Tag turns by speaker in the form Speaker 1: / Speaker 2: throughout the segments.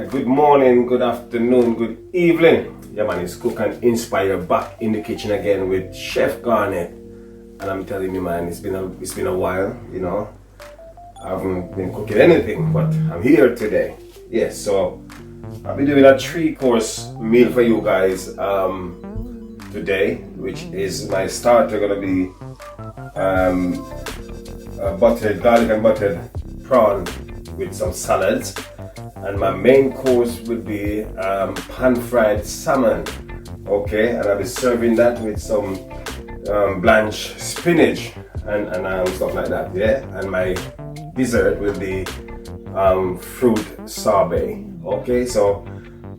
Speaker 1: Alright, good morning, good afternoon, good evening. Yeah man, it's Cook and Inspire back in the kitchen again with Chef Garnet. And I'm telling you man, it's been a while, you know. I haven't been cooking anything, but I'm here today. Yes, so I'll be doing a 3-course meal for you guys today, which is my starter gonna be garlic and buttered prawn with some salads, and my main course will be pan-fried salmon. Okay, and I'll be serving that with some blanched spinach and stuff like that. Yeah, and my dessert will be fruit sorbet. Okay, so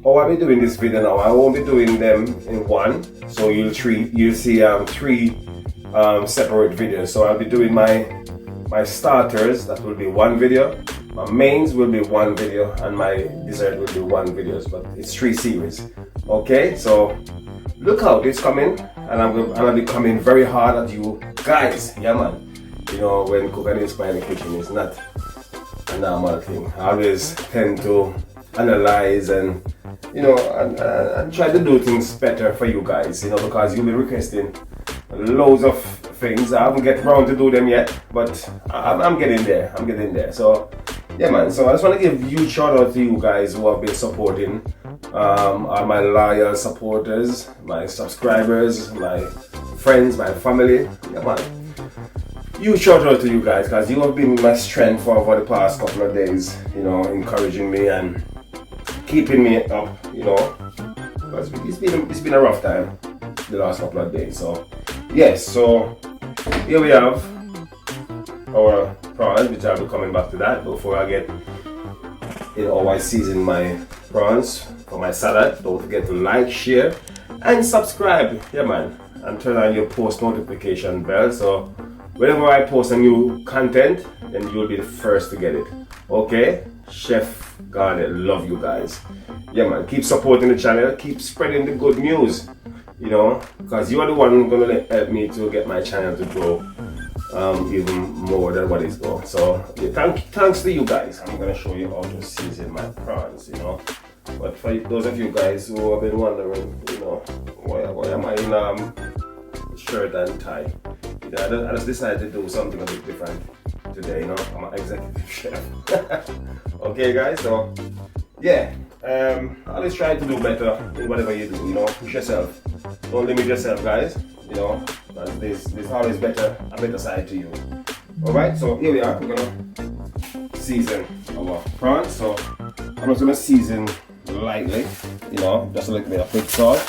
Speaker 1: how I'll be doing this video now, I won't be doing them in one, so you'll see 3 separate videos. So I'll be doing my starters, that will be 1 video, my mains will be 1 video, and my dessert will be 1 video, but it's 3 series. Okay, so look out, it's coming, and I'll be coming very hard at you guys. Yeah man, you know, when Cook and Inspire in the kitchen is not a normal thing. I always tend to analyze and, you know, and try to do things better for you guys, you know, because you'll be requesting loads of things. I haven't get around to do them yet, but I'm getting there. So yeah man, so I just want to give huge shout out to you guys who have been supporting, all my loyal supporters, my subscribers, my friends, my family. Yeah man, huge shout out to you guys, because you have been my strength for over the past couple of days, you know, encouraging me and keeping me up, you know, because it's been a rough time the last couple of days. So yes, so here we have our prawns, which I'll be coming back to that. Before I get, you know, I season my prawns for my salad, don't forget to like, share and subscribe. Yeah man, and turn on your post notification bell, so whenever I post a new content, then you'll be the first to get it. Okay, Chef Garnet, love you guys. Yeah man, keep supporting the channel, keep spreading the good news, you know, because you are the one gonna help me to get my channel to grow even more than what it's going. So yeah, thanks to you guys. I'm gonna show you how to season my prawns, you know. But for those of you guys who have been wondering, you know, why am I in shirt and tie? You know, I just decided to do something a bit different today, you know. I'm an executive chef. Okay guys, so yeah, always try to do better in whatever you do, you know. Push yourself, don't limit yourself guys, you know, because there's always a better side to you. Alright, so here we are, we're gonna season our prawns. So I'm just gonna season lightly, you know, just a little bit of quick salt.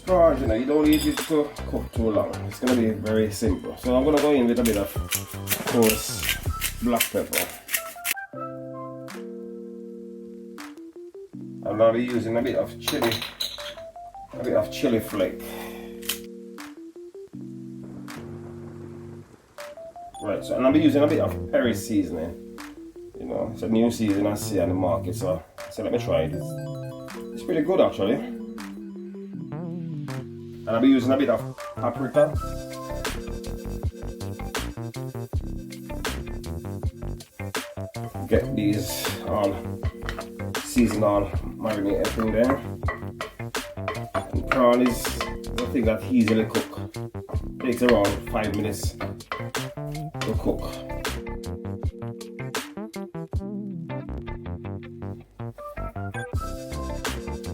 Speaker 1: Prawns, you know, you don't need it to cook too long. It's gonna be very simple. So I'm gonna go in with a bit of coarse black pepper. I'm gonna be using a bit of chili flake. Right, so I'll be using a bit of Peri seasoning. You know, it's a new season I see on the market, so let me try it. It's pretty good actually. And I'll be using a bit of paprika. Get these all seasoned, all marinated in there. And prawn is the thing that easily cook. Takes around 5 minutes to cook.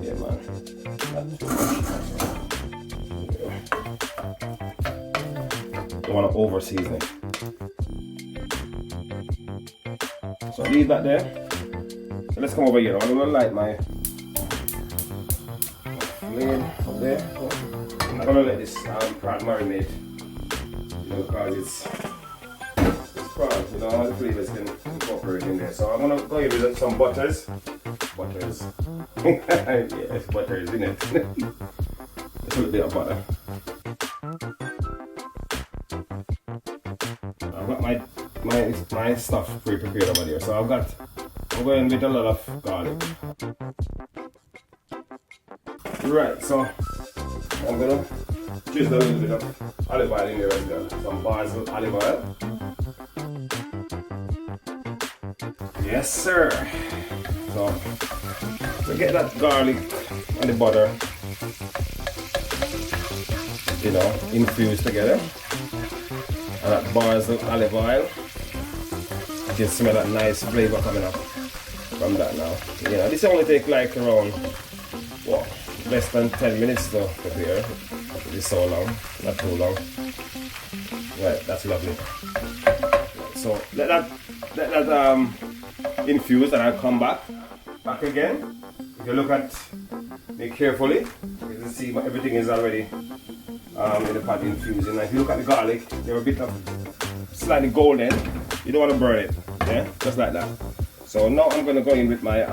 Speaker 1: Yeah man, not too much. Don't want to over season it. So leave that there. So let's come over here. I'm gonna light my flame up there. I'm not gonna let this prawn marinate, you know, because it's prawn, you know, all the flavors can incorporate in there. So I'm gonna go in with some butters. Yes, butters in it. Just a little bit of butter. I've got my stuff pre-prepared over there. So I'm going with a lot of garlic. Right, so I'm gonna drizzle a little bit of olive oil in there as well. Some Basil olive oil. Yes, sir. So we get that garlic and the butter, you know, infused together. And that basil olive oil. You can smell that nice flavor coming up from that now. You know, this only take like around, what, less than 10 minutes to prepare. It is so long, not too long. Right, that's lovely. So let that infuse, and I'll come back again. If you look at me carefully, you can see everything is already in the pot infusing. And if you look at the garlic, they're a bit of slightly golden. You don't want to burn it, yeah, just like that. So now I'm gonna go in with my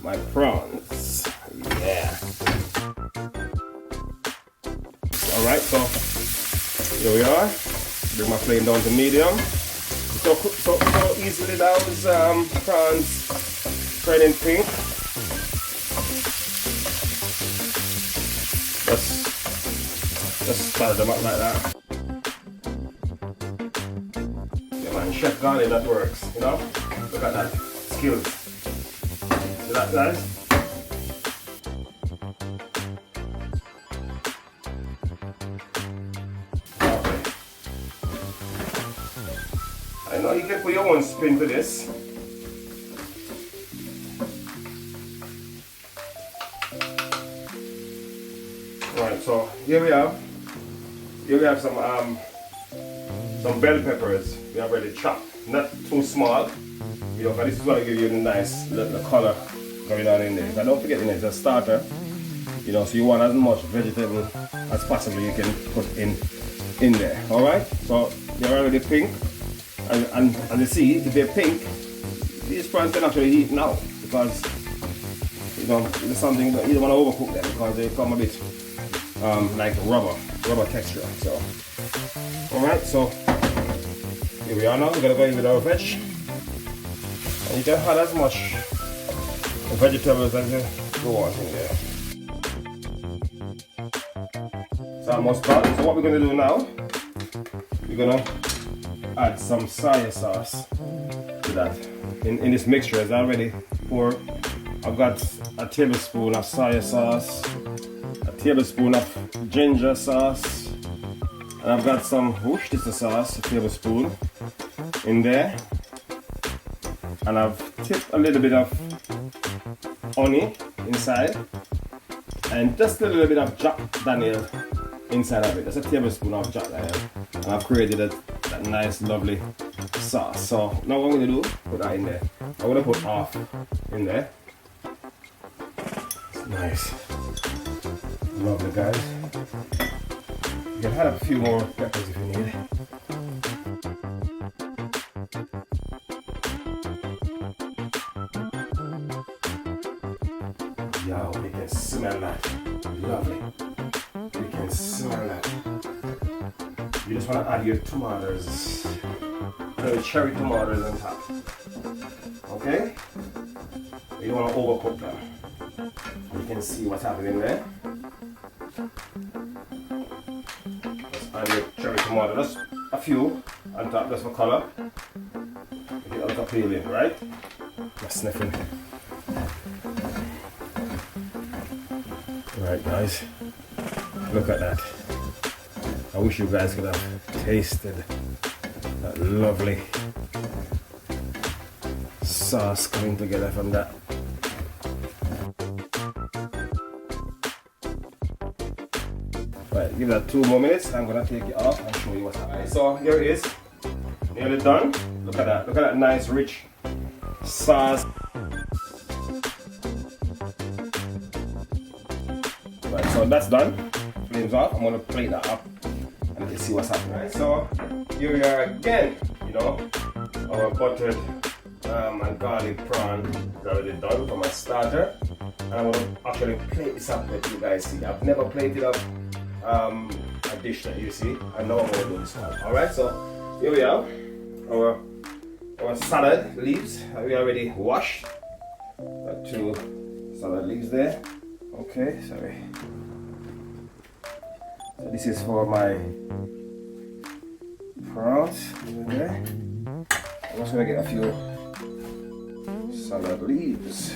Speaker 1: my prawns. Yeah. All right, so here we are. Bring my flame down to medium. So easily those prawns turning pink. Just stir them up like that. Yeah man, Chef Garnet, that works, you know? Look at that, skills. See that guys? I know you can put your own spin to this. Alright, so here we have some bell peppers. We have already chopped, not too small. You know, this is going to give you the nice little color going on in there. But don't forget, it's a starter. You know, so you want as much vegetable as possible you can put in there. Alright, so they're already pink. And you see, if they're pink, these prawns can actually eat now, because you know it's something that you don't want to overcook them, because they come a bit like rubber texture. So, all right, so here we are now. We're gonna go in with our veg, and you can add as much vegetables as you want in there. So almost done. So what we're gonna do now? We're gonna add some soy sauce to that. In this mixture is already poured. I've got a tablespoon of soy sauce, a tablespoon of ginger sauce, and I've got some Worcestershire sauce, a tablespoon in there, and I've tipped a little bit of honey inside, and just a little bit of Jack Daniel inside of it. That's a tablespoon of Jack Daniel, and I've created that nice lovely sauce. So now what I'm going to do, put that in there. I'm going to put half in there. It's nice, lovely guys. You can add a few more peppers if you need. Yo, you can smell that. Lovely. You can smell that. You just want to add your tomatoes, the cherry tomatoes on top. Okay? You don't want to overcook them. You can see what's happening there. Just add your cherry tomato, just a few on top, just for color. Make it look appealing, right? Just sniffing. Alright guys, look at that. I wish you guys could have tasted that lovely sauce coming together from that. Right, give that 2 more minutes. I'm gonna take it off and show you what's happening. So here it is, nearly done. Look at that. Look at that nice rich sauce. Right, so that's done. Flames off. I'm gonna plate that up. And you see what's happening. Right, so here we are again, you know, our buttered and garlic prawn is already done for my starter. And I'm going to actually plate this up that you guys see. I've never plated up a dish that you see. I know I'm going to do this one. Alright, so here we are, our salad leaves. We already washed. Got 2 salad leaves there. Okay, sorry. So this is for my prawns over there. I'm just gonna get a few salad leaves.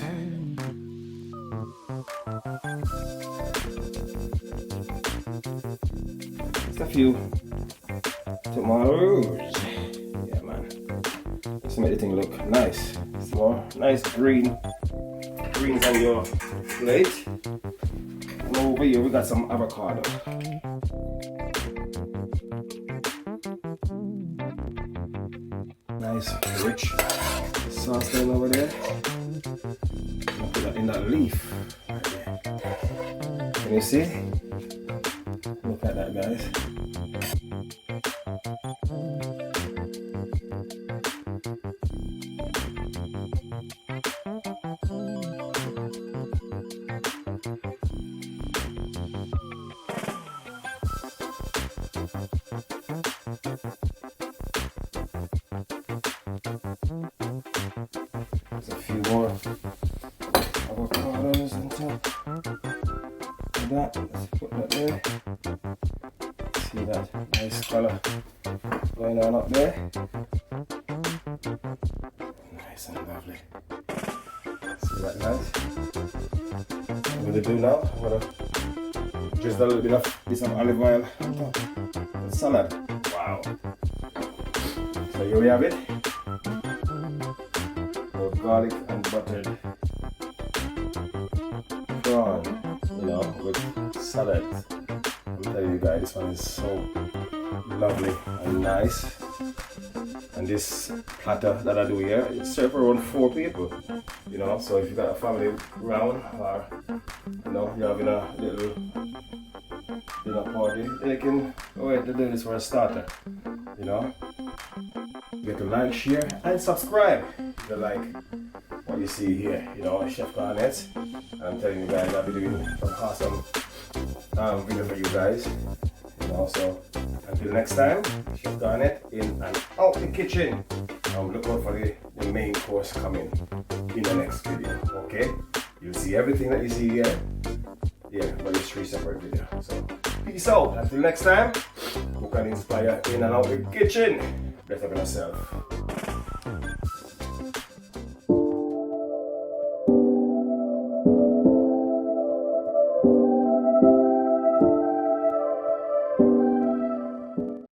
Speaker 1: Just a few tomatoes. Yeah, man. Just make the thing look nice. Some more nice greens on your plate. And over here we got some avocado. Nice rich sauce down over there. I'll put that in that leaf. Right there. Can you see? Look at that, guys. There's a few more avocados on top of that. Let's put that there. See that nice color going on up there. Nice and lovely. See that, guys? What I'm going to do now, I'm going to drizzle a little bit of this olive oil on top of the salad. Wow. So here we have it. Garlic and buttered prawn, you know, with salad. I'm telling you guys, this one is so lovely and nice. And this platter that I do here, it's served for around 4 people, you know. So if you got a family round, or you know, you're having a little dinner party, you can go ahead to do this for a starter, you know. You get to like, share, and subscribe if you like what you see here, you know, Chef Garnet. And I'm telling you guys, I'll be doing some awesome video for you guys, you know. So until next time, Chef Garnet in and out the kitchen. Look out for the main course coming in the next video, okay? You'll see everything that you see here, yeah, but it's 3 separate videos. So peace out, until next time, cook and inspire in and out the kitchen. Better than yourself.